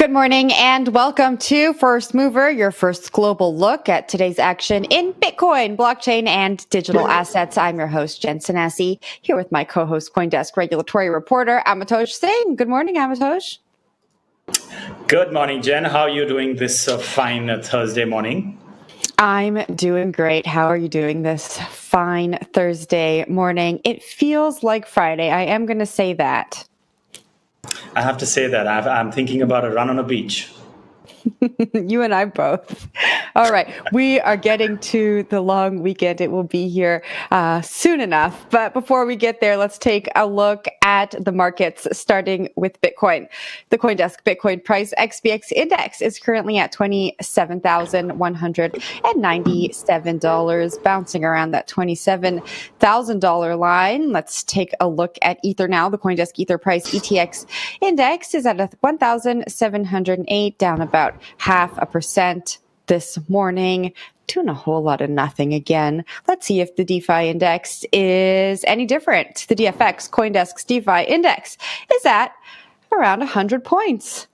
Good morning and welcome to First Mover, your first global look at today's action in Bitcoin, blockchain, and digital assets. I'm your host, Jen Sanasi, here with my co-host, CoinDesk regulatory reporter, Amitosh Singh. Good morning, Amitosh. Good morning, Jen. How are you doing this fine Thursday morning? I'm doing great. How are you doing this fine Thursday morning? It feels like Friday. I am going to say that. I have to say that I'm thinking about a run on a beach. You and I both. All right. We are getting to the long weekend. It will be here soon enough. But before we get there, let's take a look at the markets, starting with Bitcoin. The CoinDesk Bitcoin price XBX index is currently at $27,197, bouncing around that $27,000 line. Let's take a look at Ether now. The CoinDesk Ether price ETX index is at 1,708, down about 0.5% this morning, doing a whole lot of nothing again. Let's see if the DeFi index is any different. The DFX, CoinDesk's DeFi index, is at around 100 points.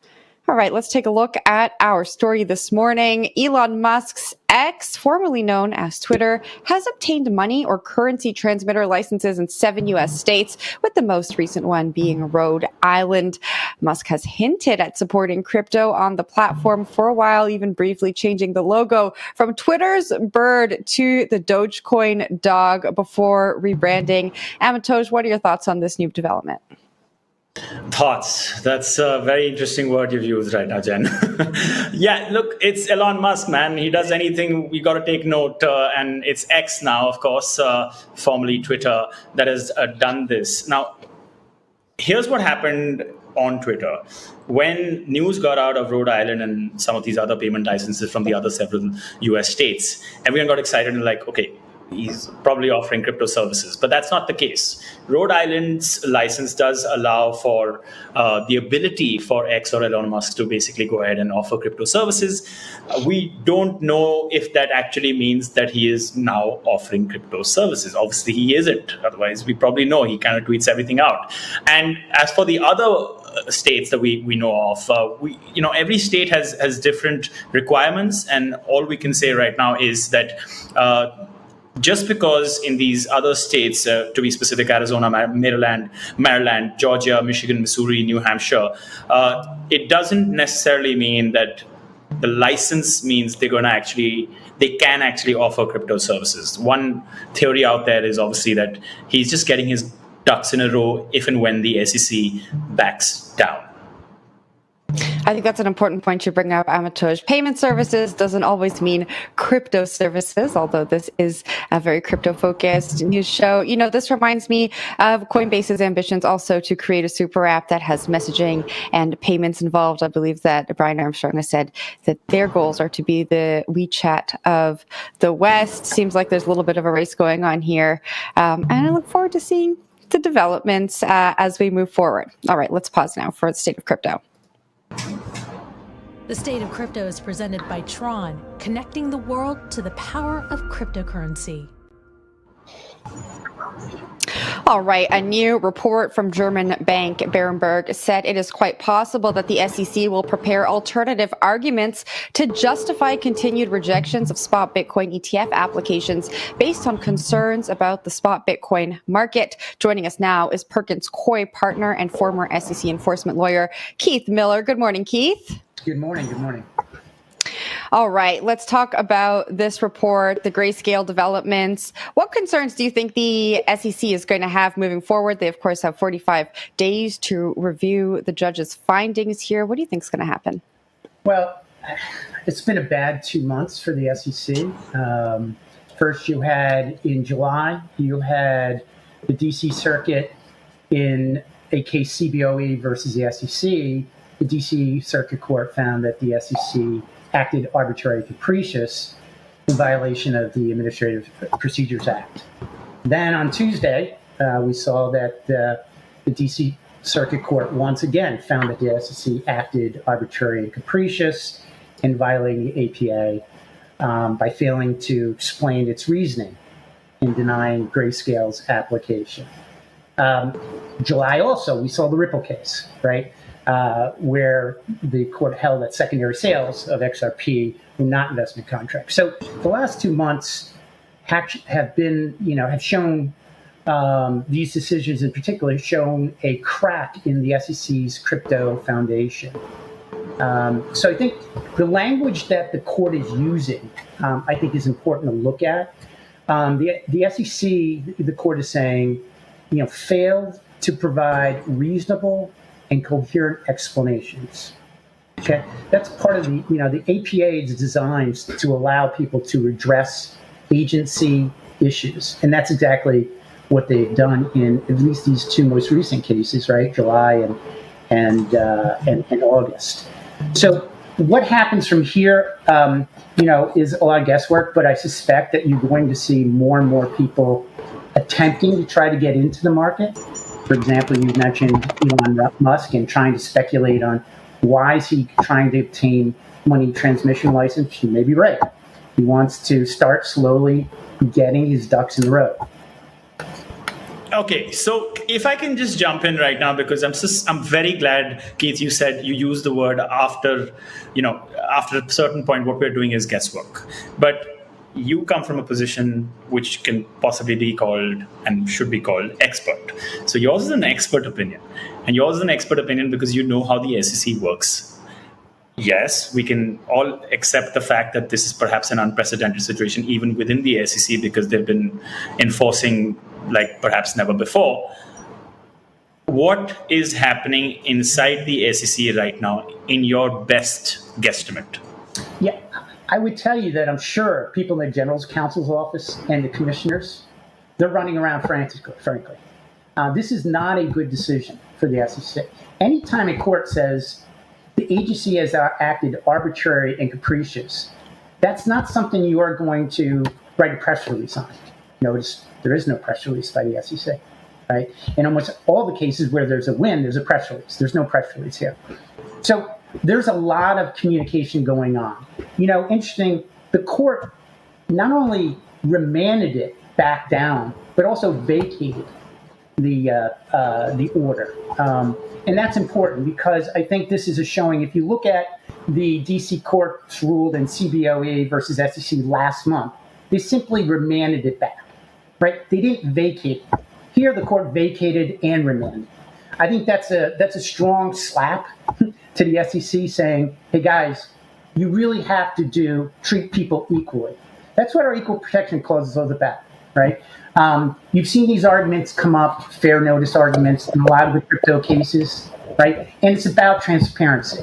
All right, let's take a look at our story this morning. Elon Musk's X, formerly known as Twitter, has obtained money or currency transmitter licenses in 7 U.S. states, with the most recent one being Rhode Island. Musk has hinted at supporting crypto on the platform for a while, even briefly changing the logo from Twitter's bird to the Dogecoin dog before rebranding. Amitosh, what are your thoughts on this new development? Thoughts. That's a very interesting word you've used right now, Jen. Yeah, look, it's Elon Musk, man. He does anything, we got to take note. And it's X now, of course, formerly Twitter, that has done this. Now, here's what happened on Twitter. When news got out of Rhode Island and some of these other payment licenses from the other several US states, everyone got excited and like, okay, he's probably offering crypto services, but that's not the case. Rhode Island's license does allow for the ability for X or Elon Musk to basically go ahead and offer crypto services. We don't know if that actually means that he is now offering crypto services. Obviously, he isn't. Otherwise, we probably know he kind of tweets everything out. And as for the other states that we know of, every state has different requirements, and all we can say right now is that just because in these other states, to be specific, Arizona, Maryland, Georgia, Michigan, Missouri, New Hampshire, it doesn't necessarily mean that the license means they can actually offer crypto services. One theory out there is obviously that he's just getting his ducks in a row if and when the SEC backs down. I think that's an important point you bring up, Amitosh. Payment services doesn't always mean crypto services, although this is a very crypto-focused news show. You know, this reminds me of Coinbase's ambitions also to create a super app that has messaging and payments involved. I believe that Brian Armstrong has said that their goals are to be the WeChat of the West. Seems like there's a little bit of a race going on here. And I look forward to seeing the developments as we move forward. All right, let's pause now for the state of crypto. The State of Crypto is presented by Tron, connecting the world to the power of cryptocurrency. All right. A new report from German bank Berenberg said it is quite possible that the SEC will prepare alternative arguments to justify continued rejections of spot Bitcoin ETF applications based on concerns about the spot Bitcoin market. Joining us now is Perkins Coie partner and former SEC enforcement lawyer, Keith Miller. Good morning, Keith. Good morning. Good morning. All right, let's talk about this report, the Grayscale developments. What concerns do you think the SEC is going to have moving forward? They, of course, have 45 days to review the judge's findings here. What do you think is going to happen? Well, it's been a bad 2 months for the SEC. First, in July, you had the D.C. Circuit in a case CBOE versus the SEC. The D.C. Circuit Court found that the SEC acted arbitrary and capricious in violation of the Administrative Procedures Act. Then on Tuesday, we saw that the D.C. Circuit Court once again found that the SEC acted arbitrary and capricious in violating the APA by failing to explain its reasoning in denying Grayscale's application. July also, we saw the Ripple case, right? where the court held that secondary sales of XRP were not investment contracts. So the last 2 months have been, have shown these decisions in particular shown a crack in the SEC's crypto foundation. So I think the language that the court is using, I think, is important to look at. The SEC, the court is saying, failed to provide reasonable and coherent explanations. Okay, that's part of the APA is designed to allow people to redress agency issues, and that's exactly what they've done in at least these two most recent cases, right? July and August. So what happens from here, is a lot of guesswork, but I suspect that you're going to see more and more people attempting to try to get into the market. For example, you mentioned Elon Musk and trying to speculate on why is he trying to obtain money transmission license. You may be right. He wants to start slowly getting his ducks in the row. Okay, so if I can just jump in right now, because I'm very glad, Keith, you said you used the word after a certain point, what we're doing is guesswork. But you come from a position which can possibly be called and should be called expert. So yours is an expert opinion. And yours is an expert opinion because you know how the SEC works. Yes, we can all accept the fact that this is perhaps an unprecedented situation even within the SEC because they've been enforcing like perhaps never before. What is happening inside the SEC right now in your best guesstimate? Yeah, I would tell you that I'm sure people in the General Counsel's office and the commissioners, they're running around frantically, frankly. This is not a good decision for the SEC. Anytime a court says the agency has acted arbitrary and capricious, that's not something you are going to write a press release on. Notice there is no press release by the SEC, right? In almost all the cases where there's a win, there's a press release. There's no press release here. So there's a lot of communication going on. Interesting, the court not only remanded it back down, but also vacated the order. And that's important because I think this is a showing. If you look at the DC courts ruled in CBOE versus SEC last month, they simply remanded it back, right? They didn't vacate it. Here, the court vacated and remanded. I think that's a strong slap to the SEC saying, hey guys, you really have to treat people equally. That's what our equal protection clause is all about, right? You've seen these arguments come up, fair notice arguments in a lot of the crypto cases, right? And it's about transparency.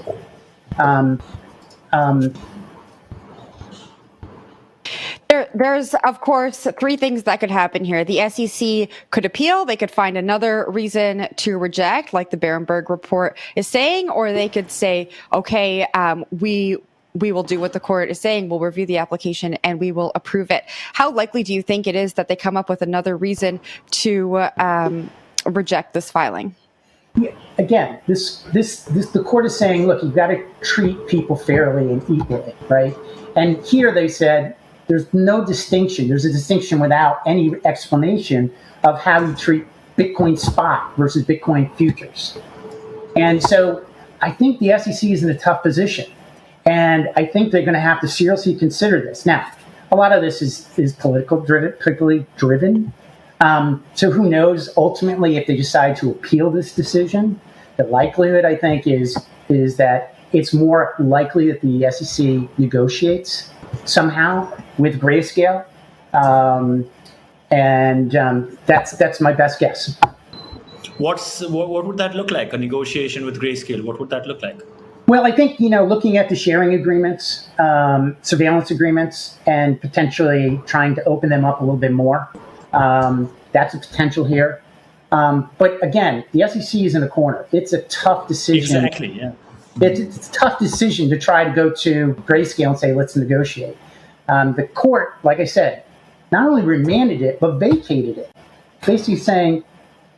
There's, of course, three things that could happen here. The SEC could appeal. They could find another reason to reject, like the Berenberg report is saying, or they could say, okay, we will do what the court is saying. We'll review the application and we will approve it. How likely do you think it is that they come up with another reason to reject this filing? Yeah, again, the court is saying, look, you've got to treat people fairly and equally, right? And here they said there's no distinction. There's a distinction without any explanation of how you treat Bitcoin spot versus Bitcoin futures. And so I think the SEC is in a tough position. And I think they're going to have to seriously consider this. Now, a lot of this is politically driven. So who knows ultimately if they decide to appeal this decision. The likelihood, I think, is that it's more likely that the SEC negotiates somehow with Grayscale. And that's my best guess. What would that look like? A negotiation with Grayscale? What would that look like? Well, I think, looking at the sharing agreements, surveillance agreements, and potentially trying to open them up a little bit more, that's a potential here. But again, the SEC is in a corner. It's a tough decision. Exactly, yeah. It's a tough decision to try to go to Grayscale and say, let's negotiate. The court, like I said, not only remanded it, but vacated it, basically saying,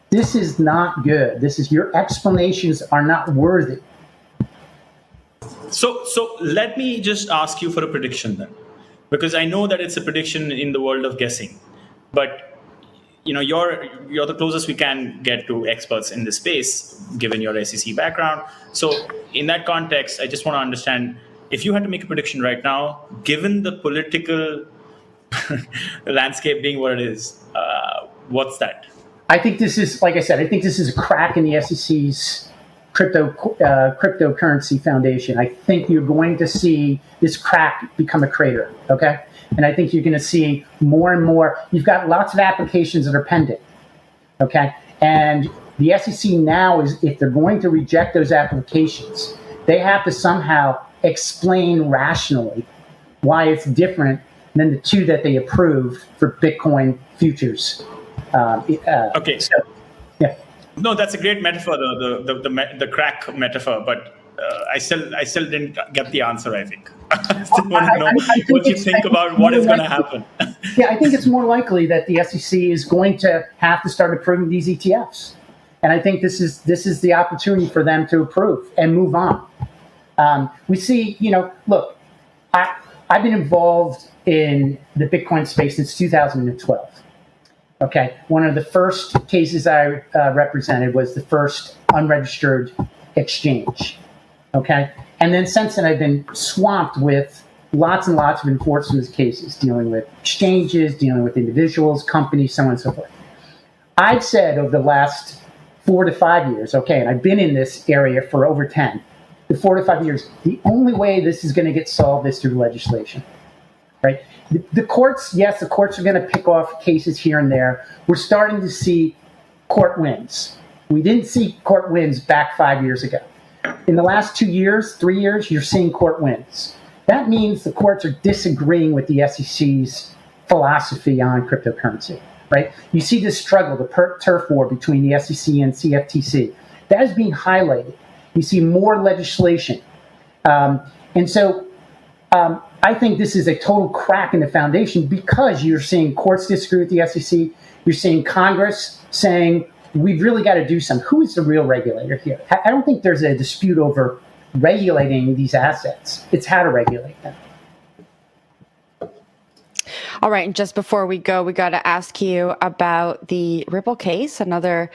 this is not good. Your explanations are not worthy. So let me just ask you for a prediction then, because I know that it's a prediction in the world of guessing, but you're the closest we can get to experts in this space, given your SEC background. So in that context, I just want to understand, if you had to make a prediction right now, given the political landscape being what it is, what's that? I think this is, like I said, I think this is a crack in the SEC's cryptocurrency foundation. I think you're going to see this crack become a crater, okay? And I think you're going to see more and more. You've got lots of applications that are pending, okay? And the SEC now is, if they're going to reject those applications, they have to somehow explain rationally why it's different than the two that they approved for Bitcoin futures. Okay. So, yeah. No, that's a great metaphor, the crack metaphor, but I still didn't get the answer, I think. I still want to know what you think about what is going to happen. Yeah, I think it's more likely that the SEC is going to have to start approving these ETFs. And I think this is the opportunity for them to approve and move on. We see, look, I've been involved in the Bitcoin space since 2012. Okay, one of the first cases I represented was the first unregistered exchange. Okay, and then since then I've been swamped with lots and lots of enforcement cases dealing with exchanges, dealing with individuals, companies, so on and so forth. I've said over the last 4 to 5 years, okay, and I've been in this area for over 10, the 4 to 5 years, the only way this is going to get solved is through legislation, right? The courts, yes, the courts are going to pick off cases here and there. We're starting to see court wins. We didn't see court wins back 5 years ago. In the last 2 years, 3 years, you're seeing court wins. That means the courts are disagreeing with the SEC's philosophy on cryptocurrency, right? You see this struggle, the turf war between the SEC and CFTC. That is being highlighted. You see more legislation. I think this is a total crack in the foundation because you're seeing courts disagree with the SEC. You're seeing Congress saying, we've really got to do something. Who is the real regulator here? I don't think there's a dispute over regulating these assets. It's how to regulate them. All right, and just before we go, we got to ask you about the Ripple case, another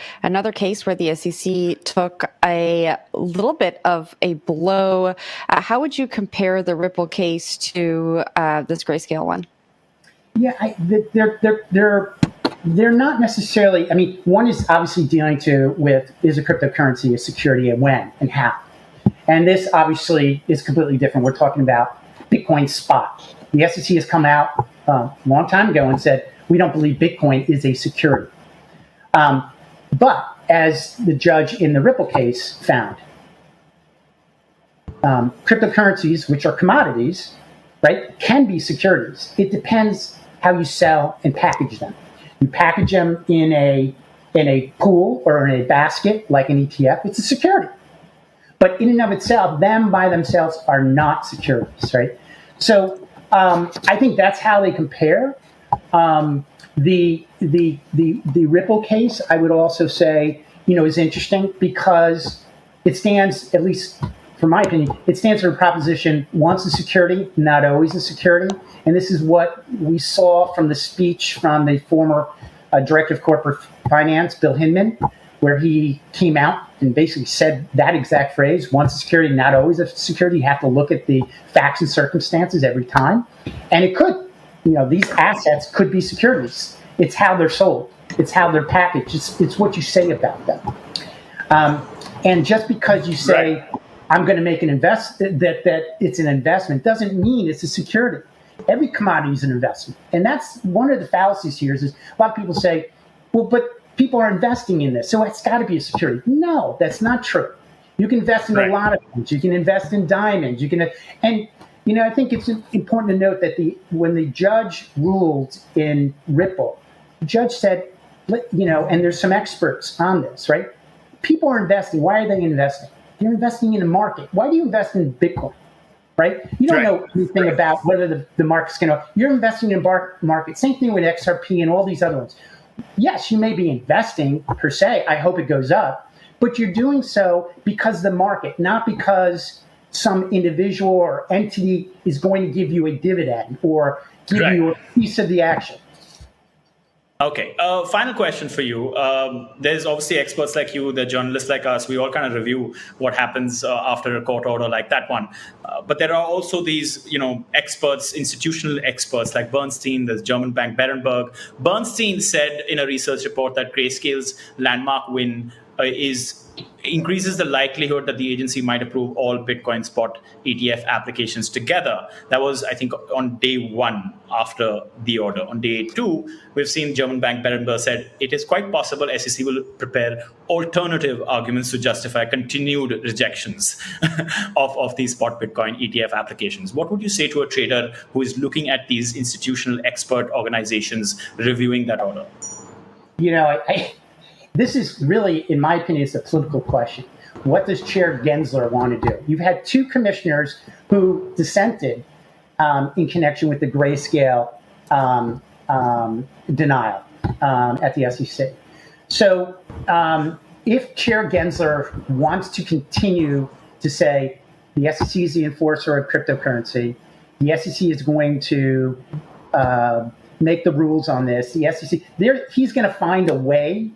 case where the SEC took a little bit of a blow. How would you compare the Ripple case to this Grayscale one? Yeah, they're not necessarily. I mean, one is obviously dealing with is a cryptocurrency a security and when and how, and this obviously is completely different. We're talking about Bitcoin spot. The SEC has come out a long time ago and said, we don't believe Bitcoin is a security. But as the judge in the Ripple case found, cryptocurrencies, which are commodities, right, can be securities. It depends how you sell and package them. You package them in a pool or in a basket, like an ETF, it's a security. But in and of itself, them by themselves are not securities, right? So I think that's how they compare. The Ripple case, I would also say, is interesting because it stands, at least from my opinion, it stands for a proposition: once a security, not always a security. And this is what we saw from the speech from the former Director of Corporate Finance, Bill Hinman, where he came out and basically said that exact phrase: once a security, not always a security. You have to look at the facts and circumstances every time. And it could, these assets could be securities. It's how they're sold. It's how they're packaged. It's what you say about them. And just because you say, right, I'm going to make an investment, that it's an investment, doesn't mean it's a security. Every commodity is an investment. And that's one of the fallacies here is a lot of people say, well, but people are investing in this, so it's got to be a security. No, that's not true. You can invest in a lot of things. You can invest in diamonds. I think it's important to note that when the judge ruled in Ripple, the judge said, and there's some experts on this, right? People are investing. Why are they investing? They're investing in the market. Why do you invest in Bitcoin, right? You don't know anything about whether the market's going to. You're investing in market. Same thing with XRP and all these other ones. Yes, you may be investing per se. I hope it goes up, but you're doing so because the market, not because some individual or entity is going to give you a dividend or give you a piece of the action. Okay. Final question for you. There's obviously experts like you, the journalists like us. We all kind of review what happens after a court order like that one. But there are also these, experts, institutional experts like Bernstein, the German bank Berenberg. Bernstein said in a research report that Grayscale's landmark win increases the likelihood that the agency might approve all Bitcoin spot ETF applications together. That was, I think, on day one after the order. On day two, we've seen German bank Berenberg said it is quite possible SEC will prepare alternative arguments to justify continued rejections of these spot Bitcoin ETF applications. What would you say to a trader who is looking at these institutional expert organizations reviewing that order? This is really, in my opinion, it's a political question. What does Chair Gensler want to do? You've had two commissioners who dissented in connection with the Grayscale denial at the SEC. So if Chair Gensler wants to continue to say the SEC is the enforcer of cryptocurrency, the SEC is going to make the rules on this, the SEC, he's going to find a way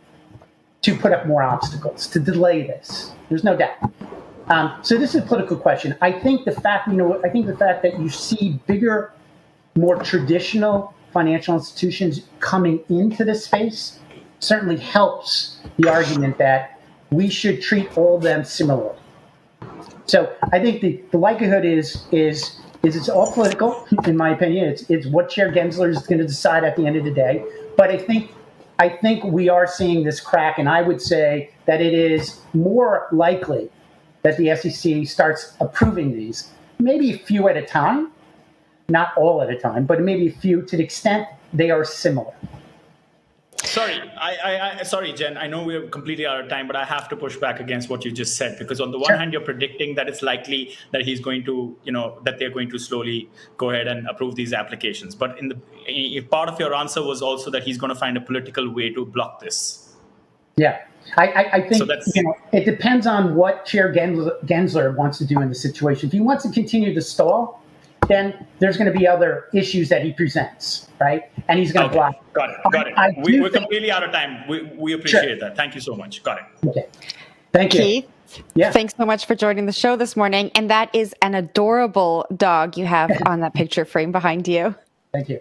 to put up more obstacles, to delay this. There's no doubt. So this is a political question. I think the fact that you see bigger, more traditional financial institutions coming into this space certainly helps the argument that we should treat all of them similarly. So I think the likelihood is it's all political, in my opinion. It's what Chair Gensler is going to decide at the end of the day. But I think we are seeing this crack, and I would say that it is more likely that the SEC starts approving these, maybe a few at a time, not all at a time, but maybe a few to the extent they are similar. Sorry, Jen. I know we're completely out of time, but I have to push back against what you just said, because on the one hand, you're predicting that it's likely that he's going to, that they're going to slowly go ahead and approve these applications. But part of your answer was also that he's going to find a political way to block this. Yeah. I think it depends on what Chair Gensler wants to do in the situation. If he wants to continue to stall, then there's going to be other issues that he presents, right? And he's going to block. Got it. We're completely out of time. We appreciate that. Thank you so much. Got it. Okay. Thank you. Keith, thanks so much for joining the show this morning. And that is an adorable dog you have on that picture frame behind you. Thank you.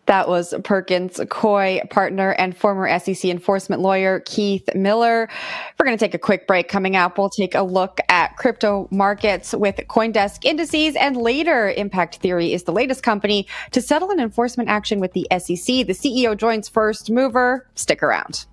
That was Perkins Coie partner and former SEC enforcement lawyer Keith Miller. We're going to take a quick break. Coming up, we'll take a look at crypto markets with CoinDesk Indices, and later, Impact Theory is the latest company to settle an enforcement action with the SEC. The CEO joins First Mover. Stick around.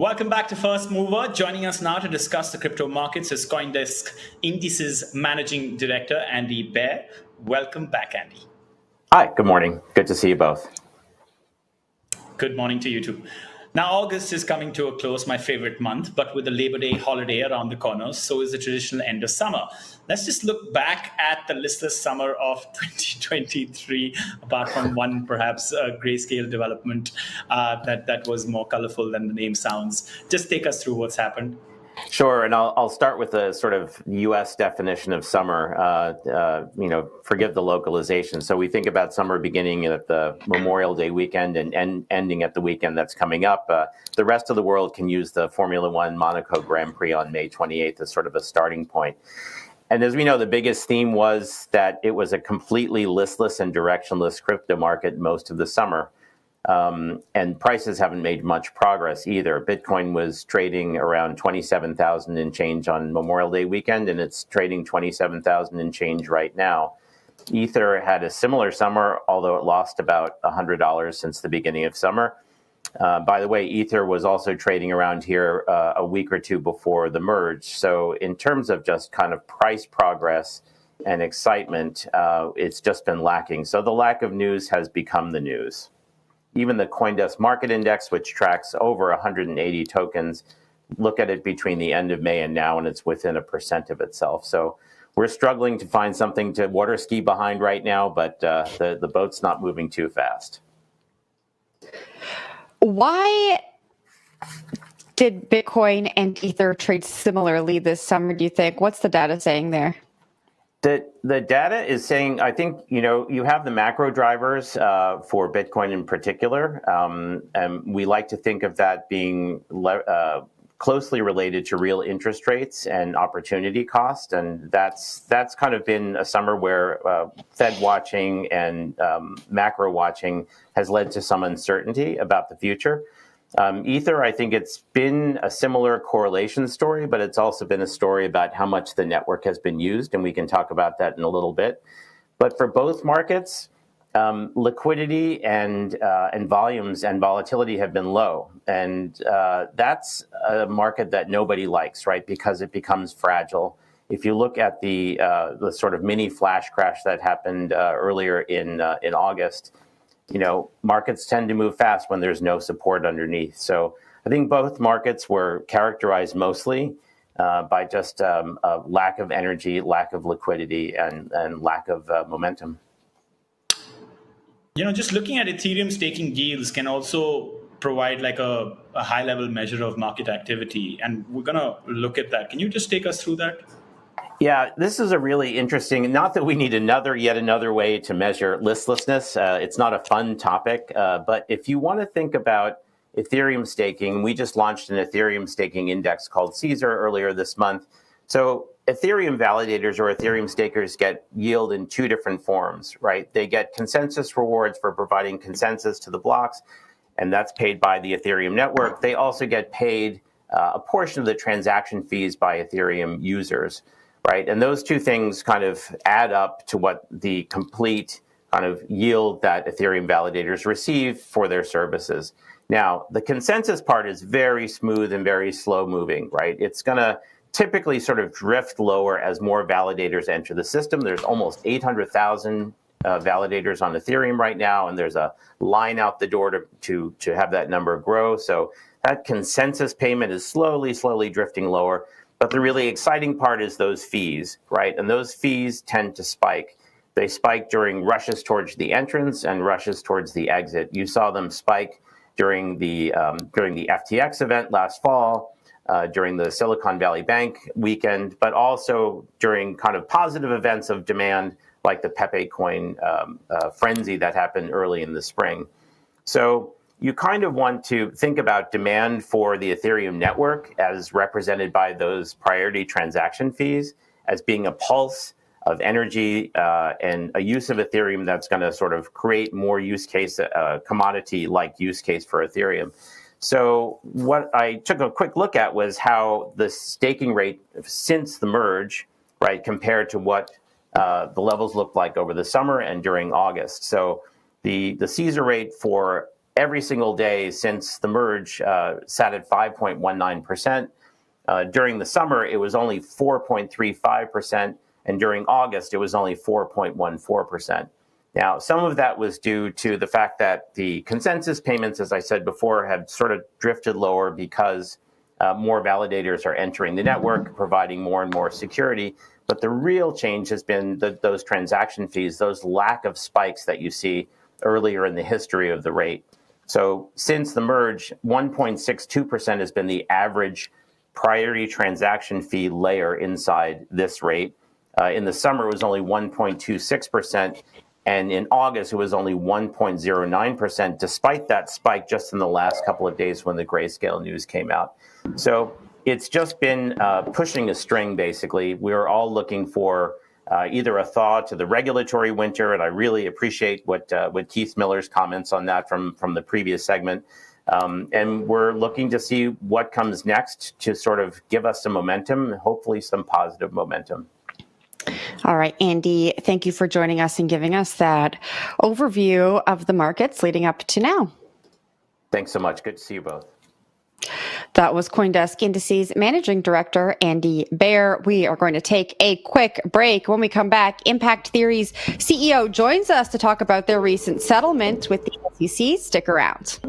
Welcome back to First Mover. Joining us now to discuss the crypto markets is CoinDesk Indices Managing Director Andy Baehr. Welcome back, Andy. Hi, good morning. Good to see you both. Good morning to you too. Now, August is coming to a close, my favorite month, but with the Labor Day holiday around the corner, so is the traditional end of summer. Let's just look back at the listless summer of 2023, apart from one perhaps grayscale development that was more colorful than the name sounds. Just take us through what's happened. Sure, and I'll start with a sort of U.S. definition of summer. Forgive the localization. So we think about summer beginning at the Memorial Day weekend and ending at the weekend that's coming up. The rest of the world can use the Formula One Monaco Grand Prix on May 28th as sort of a starting point. And as we know, the biggest theme was that it was a completely listless and directionless crypto market most of the summer. And prices haven't made much progress either. Bitcoin was trading around 27,000 and change on Memorial Day weekend, and it's trading 27,000 and change right now. Ether had a similar summer, although it lost about $100 since the beginning of summer. By the way, Ether was also trading around here a week or two before the merge. So in terms of just kind of price progress and excitement, it's just been lacking. So the lack of news has become the news. Even the CoinDesk Market Index, which tracks over 180 tokens, look at it between the end of May and now, and it's within 1% of itself. So we're struggling to find something to water ski behind right now, but the boat's not moving too fast. Why did Bitcoin and Ether trade similarly this summer, do you think? What's the data saying there? The data is saying, I think, you have the macro drivers for Bitcoin in particular, and we like to think of that being closely related to real interest rates and opportunity cost. And that's kind of been a summer where Fed watching and macro watching has led to some uncertainty about the future. Ether, I think it's been a similar correlation story, but it's also been a story about how much the network has been used, and we can talk about that in a little bit. But for both markets, liquidity and volumes and volatility have been low, and that's a market that nobody likes, right? Because it becomes fragile. If you look at the sort of mini flash crash that happened earlier in August. Markets tend to move fast when there's no support underneath. So I think both markets were characterized mostly by just a lack of energy, lack of liquidity, and lack of momentum. Just looking at Ethereum staking yields can also provide like a high-level measure of market activity. And we're going to look at that. Can you just take us through that? Yeah, this is a really interesting, not that we need yet another way to measure listlessness. It's not a fun topic, but if you want to think about Ethereum staking, we just launched an Ethereum staking index called Caesar earlier this month. So Ethereum validators or Ethereum stakers get yield in two different forms, right? They get consensus rewards for providing consensus to the blocks, and that's paid by the Ethereum network. They also get paid a portion of the transaction fees by Ethereum users. Right, and those two things kind of add up to what the complete kind of yield that Ethereum validators receive for their services. Now, the consensus part is very smooth and very slow moving, right? It's going to typically sort of drift lower as more validators enter the system. There's almost 800,000 validators on Ethereum right now, and there's a line out the door to have that number grow. So that consensus payment is slowly drifting lower. But the really exciting part is those fees, right? And those fees tend to spike. They spike during rushes towards the entrance and rushes towards the exit. You saw them spike during the FTX event last fall, during the Silicon Valley Bank weekend, but also during kind of positive events of demand like the Pepe coin frenzy that happened early in the spring. So you kind of want to think about demand for the Ethereum network as represented by those priority transaction fees as being a pulse of energy and a use of Ethereum that's going to sort of create more use case, commodity-like use case for Ethereum. So what I took a quick look at was how the staking rate since the merge, right, compared to what the levels looked like over the summer and during August. So the Caesar rate for every single day since the merge sat at 5.19%. During the summer, it was only 4.35%, and during August, it was only 4.14%. Now, some of that was due to the fact that the consensus payments, as I said before, have sort of drifted lower because more validators are entering the network, providing more and more security. But the real change has been those transaction fees, those lack of spikes that you see earlier in the history of the rate. So since the merge, 1.62% has been the average priority transaction fee layer inside this rate. In the summer, it was only 1.26%. And in August, it was only 1.09%, despite that spike just in the last couple of days when the Grayscale news came out. So it's just been pushing a string, basically. We're all looking for either a thaw to the regulatory winter, and I really appreciate what Keith Miller's comments on that from the previous segment. And we're looking to see what comes next to sort of give us some momentum, hopefully some positive momentum. All right, Andy, thank you for joining us and giving us that overview of the markets leading up to now. Thanks so much. Good to see you both. That was CoinDesk Indices Managing Director Andy Baehr. We are going to take a quick break. When we come back, Impact Theory's CEO joins us to talk about their recent settlement with the SEC. Stick around.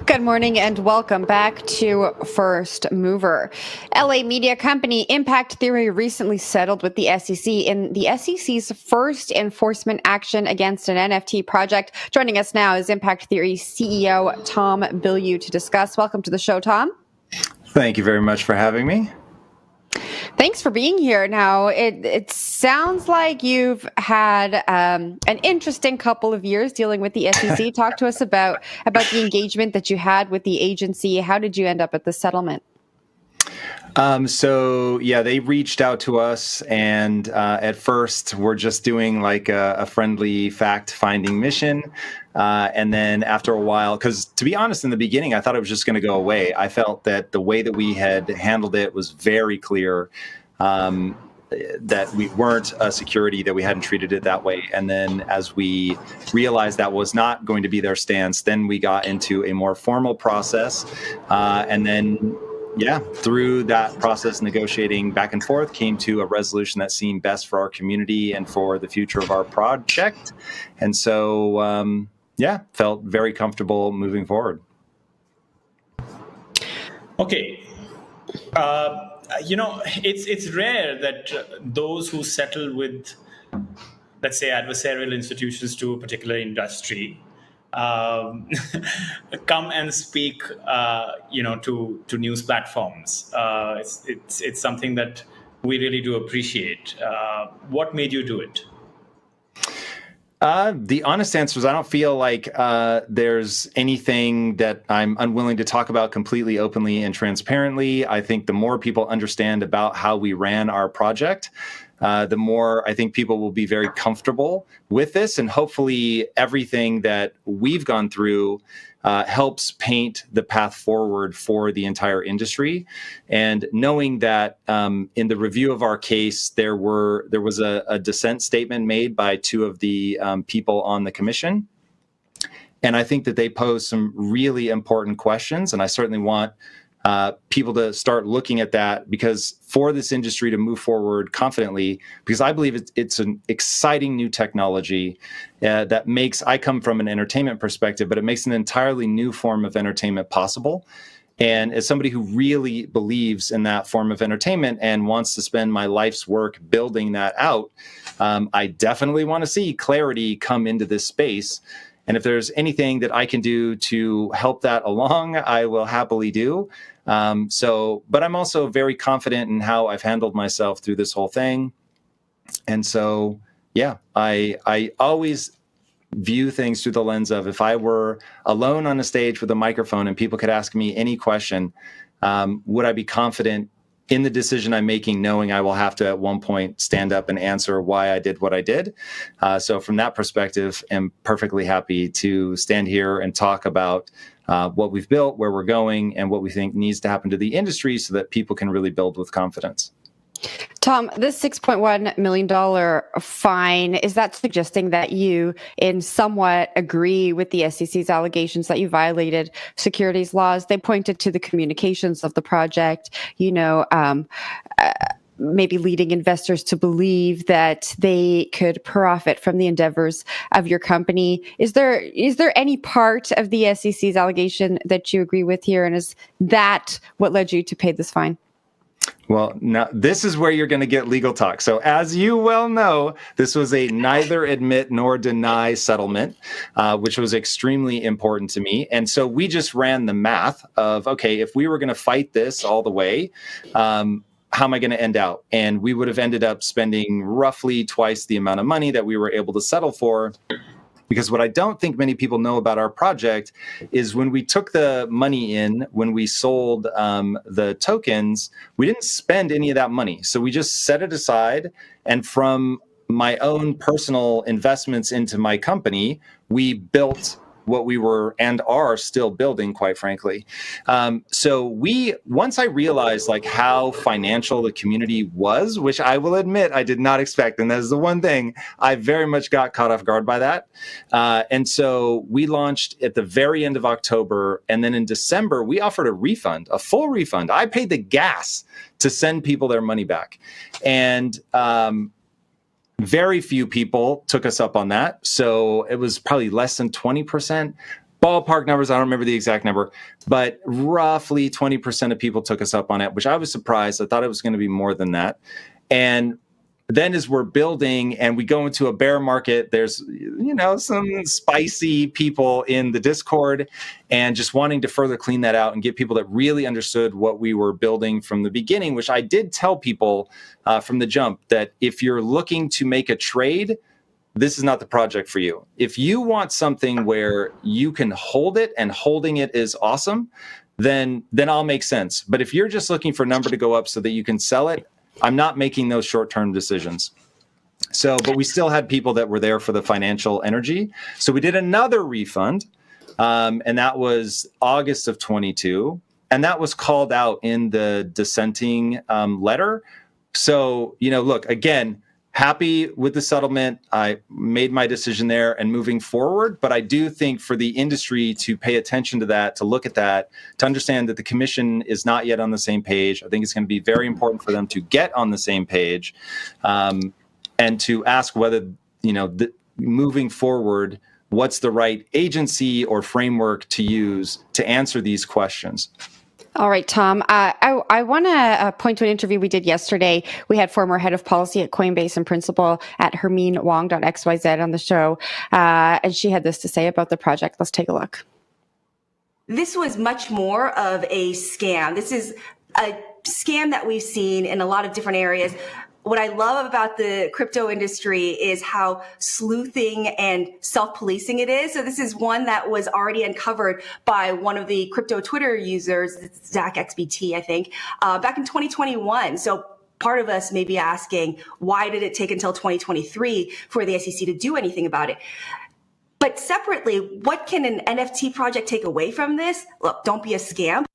Good morning and welcome back to First Mover. LA media company Impact Theory recently settled with the SEC in the SEC's first enforcement action against an NFT project. Joining us now is Impact Theory CEO Tom Bilyeu to discuss. Welcome to the show, Tom. Thank you very much for having me. Thanks for being here. Now, it sounds like you've had an interesting couple of years dealing with the SEC. Talk to us about the engagement that you had with the agency. How did you end up at the settlement? They reached out to us, and at first we're just doing like a friendly fact-finding mission. And then after a while, because to be honest, in the beginning, I thought it was just going to go away. I felt that the way that we had handled it was very clear, that we weren't a security, that we hadn't treated it that way. And then as we realized that was not going to be their stance, then we got into a more formal process. And then through that process, negotiating back and forth, came to a resolution that seemed best for our community and for the future of our project. And so, felt very comfortable moving forward. Okay. It's rare that those who settle with, let's say, adversarial institutions to a particular industry come and speak, to news platforms. It's something that we really do appreciate. What made you do it? The honest answer is I don't feel like there's anything that I'm unwilling to talk about completely openly and transparently. I think the more people understand about how we ran our project, the more I think people will be very comfortable with this. And hopefully everything that we've gone through helps paint the path forward for the entire industry. And knowing that in the review of our case, there was a dissent statement made by two of the people on the commission. And I think that they pose some really important questions. And I certainly want people to start looking at that, because for this industry to move forward confidently, because I believe it's an exciting new technology that makes, I come from an entertainment perspective, but it makes an entirely new form of entertainment possible. And as somebody who really believes in that form of entertainment and wants to spend my life's work building that out, I definitely want to see clarity come into this space. And if there's anything that I can do to help that along, I will happily do. But I'm also very confident in how I've handled myself through this whole thing. And so, I always view things through the lens of, if I were alone on a stage with a microphone and people could ask me any question, would I be confident in the decision I'm making, knowing I will have to at one point stand up and answer why I did what I did. So from that perspective, I'm perfectly happy to stand here and talk about what we've built, where we're going, and what we think needs to happen to the industry so that people can really build with confidence. Tom, this $6.1 million fine, is that suggesting that you in somewhat agree with the SEC's allegations that you violated securities laws? They pointed to the communications of the project, maybe leading investors to believe that they could profit from the endeavors of your company. Is there any part of the SEC's allegation that you agree with here? And is that what led you to pay this fine? Well, now this is where you're going to get legal talk. So as you well know, this was a neither admit nor deny settlement, which was extremely important to me. And so we just ran the math of, okay, if we were going to fight this all the way, how am I going to end out? And we would have ended up spending roughly twice the amount of money that we were able to settle for. Because what I don't think many people know about our project is when we took the money in, when we sold the tokens, we didn't spend any of that money. So we just set it aside. And from my own personal investments into my company, we built what we were and are still building, quite frankly. So once I realized like how financial the community was, which I will admit I did not expect, and that is the one thing I very much got caught off guard by that. And so we launched at the very end of October, and then in December we offered a refund, a full refund. I paid the gas to send people their money back, and very few people took us up on that. So it was probably less than 20%. Ballpark numbers, I don't remember the exact number, but roughly 20% of people took us up on it, which I was surprised. I thought it was going to be more than that. And then as we're building and we go into a bear market, there's, some spicy people in the Discord, and just wanting to further clean that out and get people that really understood what we were building from the beginning, which I did tell people from the jump that if you're looking to make a trade, this is not the project for you. If you want something where you can hold it and holding it is awesome, then I'll make sense. But if you're just looking for a number to go up so that you can sell it, I'm not making those short-term decisions. So, but we still had people that were there for the financial energy. So we did another refund, and that was August of 22, and that was called out in the dissenting letter. So, look, again, happy with the settlement. I made my decision there and moving forward, but I do think for the industry to pay attention to that, to look at that, to understand that the commission is not yet on the same page. I think it's going to be very important for them to get on the same page, and to ask whether, moving forward, what's the right agency or framework to use to answer these questions. All right, Tom. I want to point to an interview we did yesterday. We had former head of policy at Coinbase and principal at HermineWong.xyz on the show, and she had this to say about the project. Let's take a look. This was much more of a scam. This is a scam that we've seen in a lot of different areas. What I love about the crypto industry is how sleuthing and self-policing it is. So this is one that was already uncovered by one of the crypto Twitter users, ZachXBT, I think, back in 2021. So part of us may be asking, why did it take until 2023 for the SEC to do anything about it? But separately, what can an NFT project take away from this? Look, don't be a scam.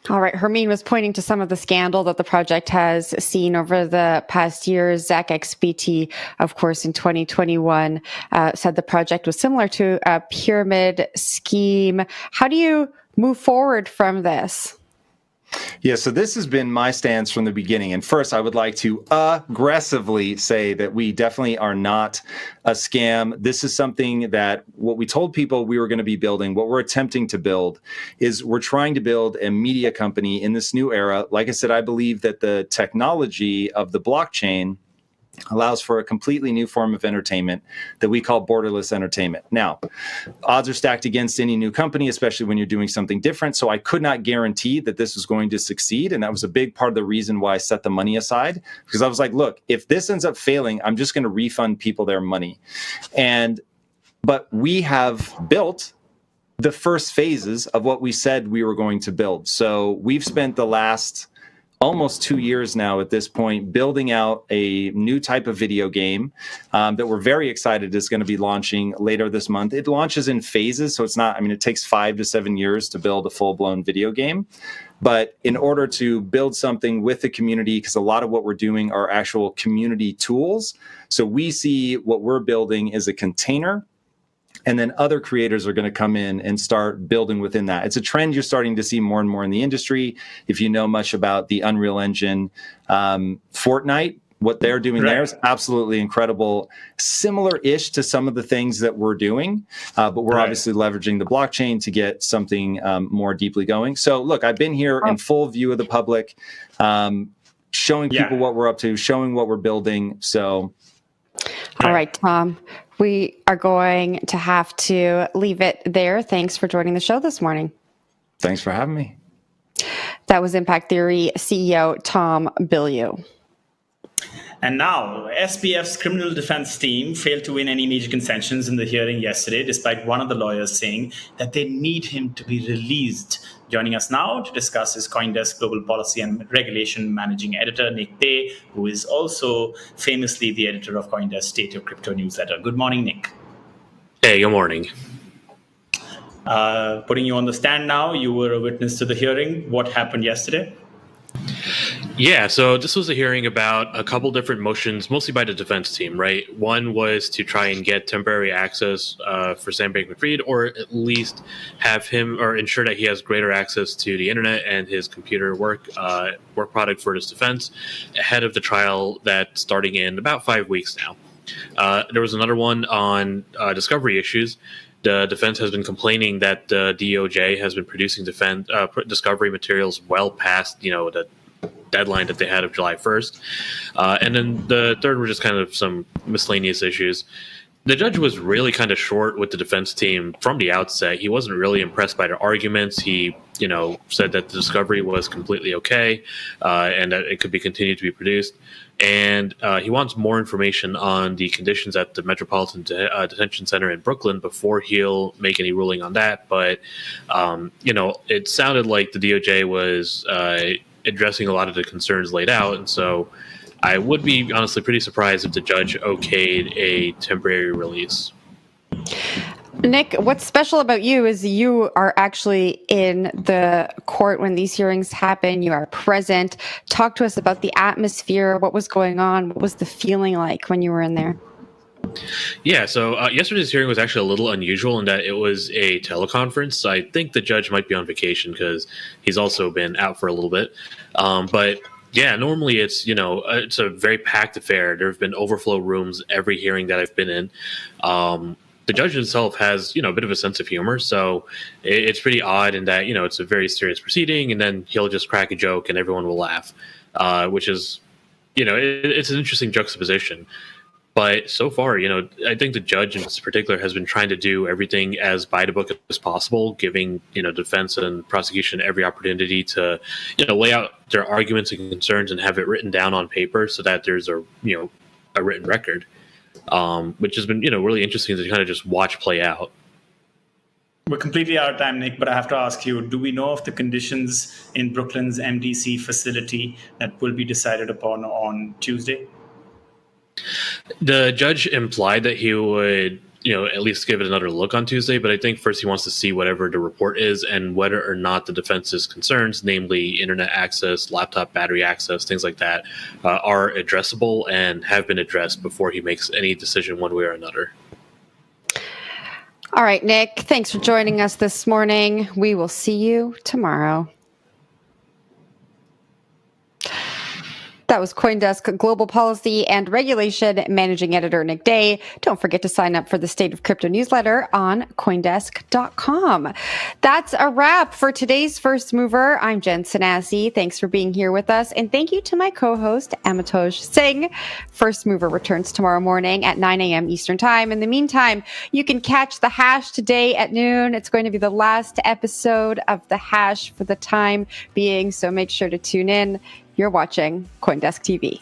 All right. Hermine was pointing to some of the scandal that the project has seen over the past years. ZachXBT, of course, in 2021, said the project was similar to a pyramid scheme. How do you move forward from this? Yeah, so this has been my stance from the beginning. And first, I would like to aggressively say that we definitely are not a scam. This is something that what we told people we were going to be building, what we're attempting to build, is we're trying to build a media company in this new era. Like I said, I believe that the technology of the blockchain allows for a completely new form of entertainment that we call borderless entertainment. Now, odds are stacked against any new company, especially when you're doing something different. So I could not guarantee that this was going to succeed. And that was a big part of the reason why I set the money aside, because I was like, look, if this ends up failing, I'm just going to refund people their money. But we have built the first phases of what we said we were going to build. So we've spent the last almost 2 years now at this point, building out a new type of video game that we're very excited is going to be launching later this month. It launches in phases, so it's not, it takes 5 to 7 years to build a full-blown video game. But in order to build something with the community, because a lot of what we're doing are actual community tools, so we see what we're building as a container, and then other creators are going to come in and start building within that. It's a trend you're starting to see more and more in the industry. If you know much about the Unreal Engine, Fortnite, what they're doing there is absolutely incredible. Similar-ish to some of the things that we're doing, but we're obviously leveraging the blockchain to get something more deeply going. So look, I've been here in full view of the public, showing people what we're up to, showing what we're building. So, all right, Tom. We are going to have to leave it there. Thanks for joining the show this morning. Thanks for having me. That was Impact Theory CEO Tom Bilyeu. And now, SBF's criminal defense team failed to win any major concessions in the hearing yesterday, despite one of the lawyers saying that they need him to be released. Joining us now to discuss is CoinDesk Global Policy and Regulation Managing Editor Nick Baehr, who is also famously the editor of CoinDesk State of Crypto newsletter. Good morning, Nick. Hey, good morning. Putting you on the stand now, you were a witness to the hearing. What happened yesterday? Yeah, so this was a hearing about a couple different motions, mostly by the defense team, right? One was to try and get temporary access for Sam Bankman-Fried, or at least have him or ensure that he has greater access to the internet and his computer work product for his defense ahead of the trial that's starting in about 5 weeks now. There was another one on discovery issues. The defense has been complaining that the DOJ has been producing discovery materials well past, the deadline that they had of July 1st. And then the third were just kind of some miscellaneous issues. The judge was really kind of short with the defense team from the outset. He wasn't really impressed by their arguments. He, said that the discovery was completely okay and that it could be continued to be produced. And he wants more information on the conditions at the Metropolitan Detention Center in Brooklyn before he'll make any ruling on that. But, it sounded like the DOJ was addressing a lot of the concerns laid out. And so I would be honestly pretty surprised if the judge okayed a temporary release. Nick, what's special about you is you are actually in the court when these hearings happen. You are present. Talk to us about the atmosphere. What was going on? What was the feeling like when you were in there? Yeah, so yesterday's hearing was actually a little unusual in that it was a teleconference. I think the judge might be on vacation because he's also been out for a little bit. But yeah, normally it's a very packed affair. There have been overflow rooms every hearing that I've been in. The judge himself has a bit of a sense of humor, so it's pretty odd in that it's a very serious proceeding, and then he'll just crack a joke and everyone will laugh, which is it's an interesting juxtaposition. But so far, I think the judge in particular has been trying to do everything as by the book as possible, giving, defense and prosecution every opportunity to, lay out their arguments and concerns and have it written down on paper so that there's a written record, which has been, really interesting to kind of just watch play out. We're completely out of time, Nick, but I have to ask you, do we know of the conditions in Brooklyn's MDC facility that will be decided upon on Tuesday? The judge implied that he would, at least give it another look on Tuesday, but I think first he wants to see whatever the report is and whether or not the defense's concerns, namely internet access, laptop battery access, things like that, are addressable and have been addressed before he makes any decision one way or another. All right, Nick, thanks for joining us this morning. We will see you tomorrow. That was CoinDesk Global Policy and Regulation Managing Editor Nick Day. Don't forget to sign up for the State of Crypto newsletter on CoinDesk.com. That's a wrap for today's First Mover. I'm Jen Sanasi. Thanks for being here with us. And thank you to my co-host, Amitoj Singh. First Mover returns tomorrow morning at 9 a.m. Eastern Time. In the meantime, you can catch The Hash today at noon. It's going to be the last episode of The Hash for the time being, so make sure to tune in. You're watching CoinDesk TV.